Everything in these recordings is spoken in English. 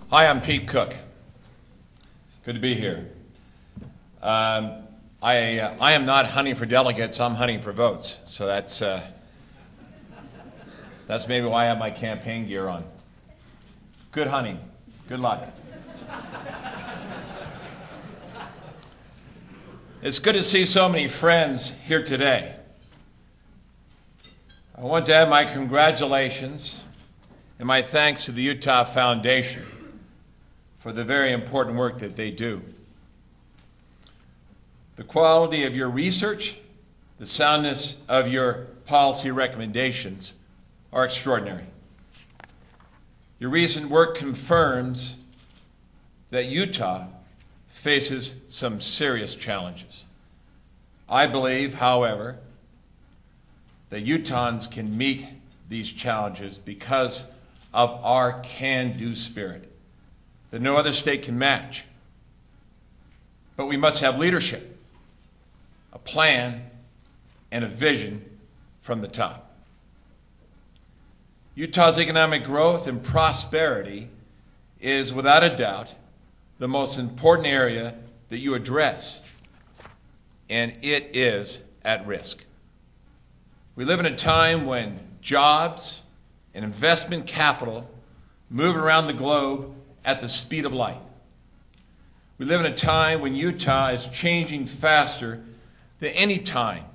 Hi, I'm Pete Cooke. Good to be here. I am not hunting for delegates, I'm hunting for votes. So that's maybe why I have my campaign gear on. Good hunting. Good luck. It's good to see so many friends here today. I want to add my congratulations and my thanks to the Utah Foundation for the very important work that they do. The quality of your research, the soundness of your policy recommendations are extraordinary. Your recent work confirms that Utah faces some serious challenges. I believe, however, that Utahns can meet these challenges because of our can-do spirit that no other state can match. But we must have leadership, a plan, and a vision from the top. Utah's economic growth and prosperity is, without a doubt, the most important area that you address, and it is at risk. We live in a time when jobs and investment capital move around the globe at the speed of light. We live in a time when Utah is changing faster than any time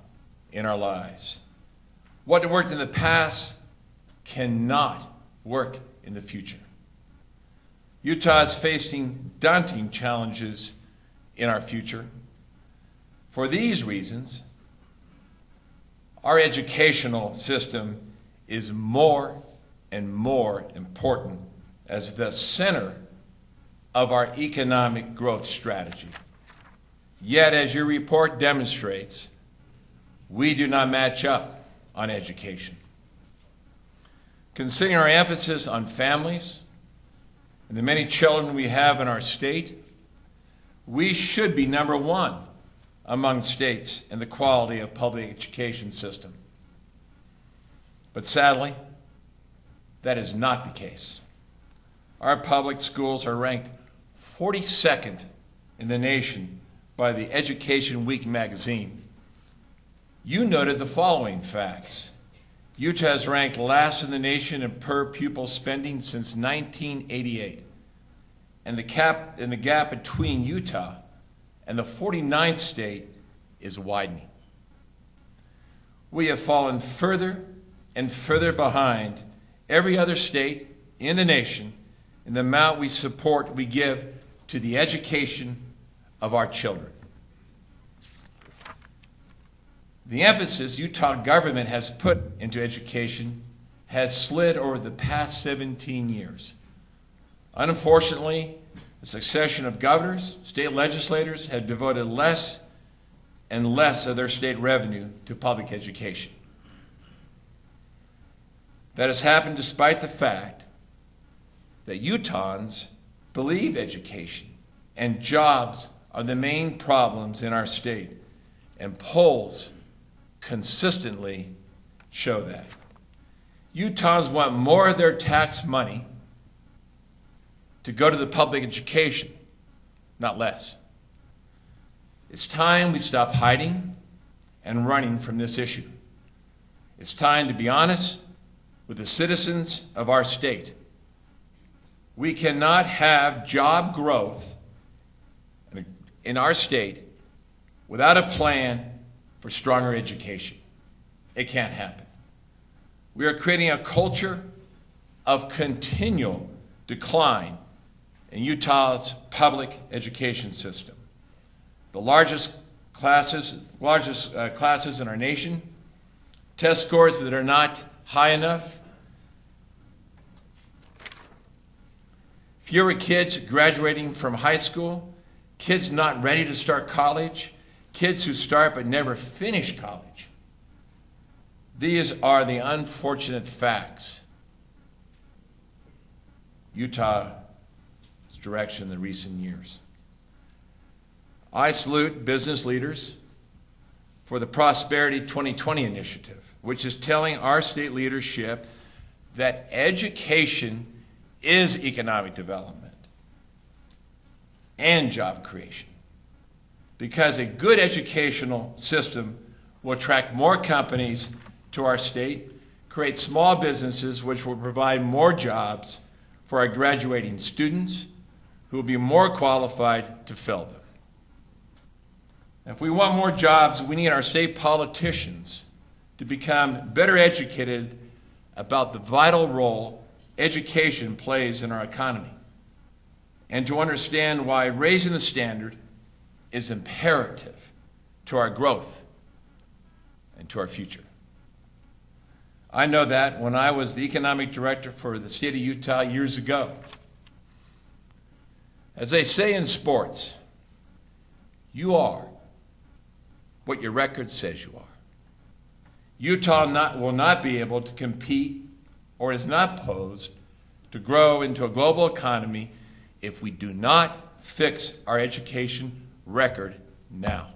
in our lives. What worked in the past cannot work in the future. Utah is facing daunting challenges in our future. For these reasons, our educational system is more and more important as the center of our economic growth strategy. Yet, as your report demonstrates, we do not match up on education. Considering our emphasis on families and the many children we have in our state, we should be number one among states in the quality of public education system. But sadly, that is not the case. Our public schools are ranked 42nd in the nation by the Education Week magazine. You noted the following facts. Utah has ranked last in the nation in per pupil spending since 1988. And the gap between Utah and the 49th state is widening. We have fallen further and further behind every other state in the nation in the amount we give to the education of our children. The emphasis Utah government has put into education has slid over the past 17 years. Unfortunately, a succession of governors, state legislators have devoted less and less of their state revenue to public education. That has happened despite the fact that Utahns believe education and jobs are the main problems in our state, and polls consistently show that. Utahns want more of their tax money to go to the public education, not less. It's time we stop hiding and running from this issue. It's time to be honest with the citizens of our state. We cannot have job growth in our state without a plan for stronger education. It can't happen. We are creating a culture of continual decline in Utah's public education system. The largest classes in our nation, test scores that are not high enough, fewer kids graduating from high school, kids not ready to start college, kids who start but never finish college. These are the unfortunate facts Utah's direction in the recent years. I salute business leaders for the Prosperity 2020 initiative, which is telling our state leadership that education is economic development. and job creation. Because a good educational system will attract more companies to our state, create small businesses which will provide more jobs for our graduating students who will be more qualified to fill them. If we want more jobs, we need our state politicians to become better educated about the vital role education plays in our economy, and to understand why raising the standard is imperative to our growth and to our future. I know that when I was the economic director for the state of Utah years ago. As they say in sports, you are what your record says you are. Utah will not be able to compete or is not posed to grow into a global economy if we do not fix our education record now.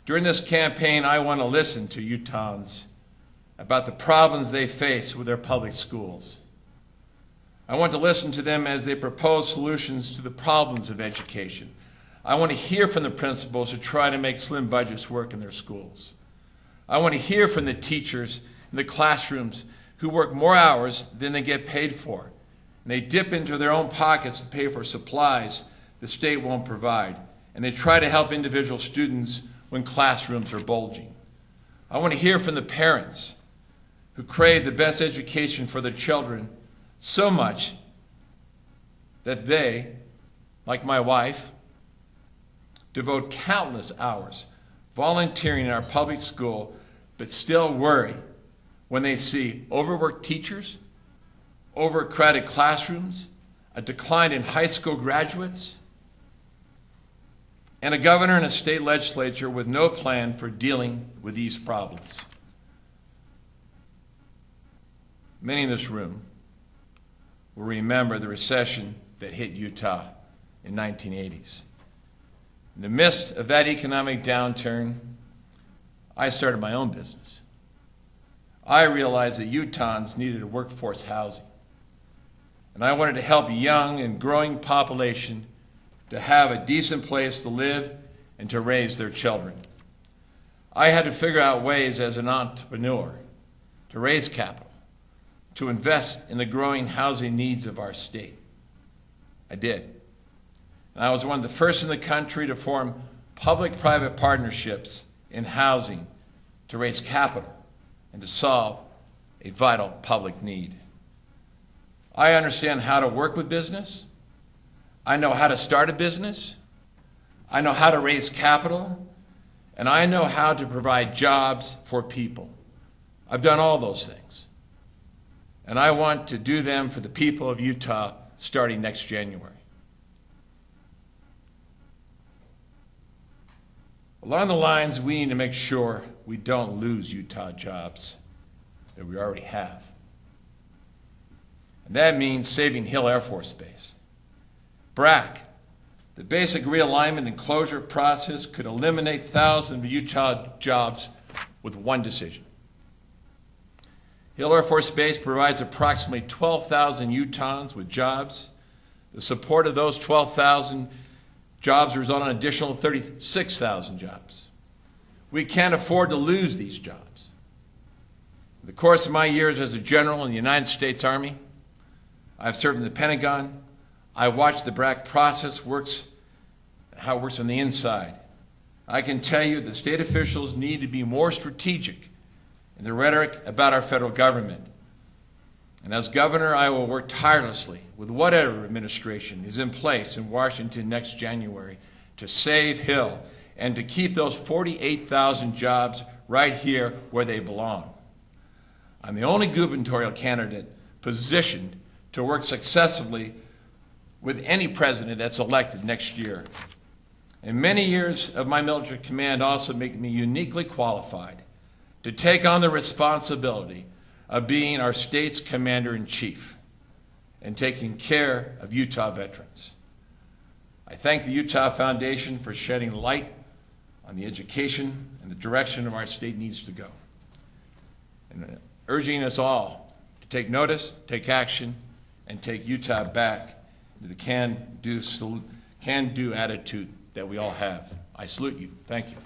During this campaign, I want to listen to Utahns about the problems they face with their public schools. I want to listen to them as they propose solutions to the problems of education. I want to hear from the principals who try to make slim budgets work in their schools. I want to hear from the teachers in the classrooms who work more hours than they get paid for. And they dip into their own pockets to pay for supplies the state won't provide. And they try to help individual students when classrooms are bulging. I want to hear from the parents who crave the best education for their children so much that they, like my wife, devote countless hours volunteering in our public school, but still worry when they see overworked teachers, overcrowded classrooms, a decline in high school graduates, and a governor and a state legislature with no plan for dealing with these problems. Many in this room will remember the recession that hit Utah in the 1980s. In the midst of that economic downturn, I started my own business. I realized that Utahns needed a workforce housing, and I wanted to help a young and growing population to have a decent place to live and to raise their children. I had to figure out ways as an entrepreneur to raise capital, to invest in the growing housing needs of our state. I did. And I was one of the first in the country to form public-private partnerships in housing to raise capital and to solve a vital public need. I understand how to work with business. I know how to start a business. I know how to raise capital. And I know how to provide jobs for people. I've done all those things. And I want to do them for the people of Utah starting next January. Along the lines, we need to make sure we don't lose Utah jobs that we already have. And that means saving Hill Air Force Base. BRAC, the basic realignment and closure process, could eliminate thousands of Utah jobs with one decision. Hill Air Force Base provides approximately 12,000 Utahns with jobs. The support of those 12,000 jobs result in an additional 36,000 jobs. We can't afford to lose these jobs. In the course of my years as a general in the United States Army, I've served in the Pentagon. I watched the BRAC process works, how it works on the inside. I can tell you that state officials need to be more strategic in the rhetoric about our federal government. And as governor, I will work tirelessly with whatever administration is in place in Washington next January to save Hill and to keep those 48,000 jobs right here where they belong. I'm the only gubernatorial candidate positioned to work successfully with any president that's elected next year. And many years of my military command also make me uniquely qualified to take on the responsibility of being our state's commander-in-chief and taking care of Utah veterans. I thank the Utah Foundation for shedding light on the education and the direction of our state needs to go, and urging us all to take notice, take action, and take Utah back the can-do attitude that we all have. I salute you. Thank you.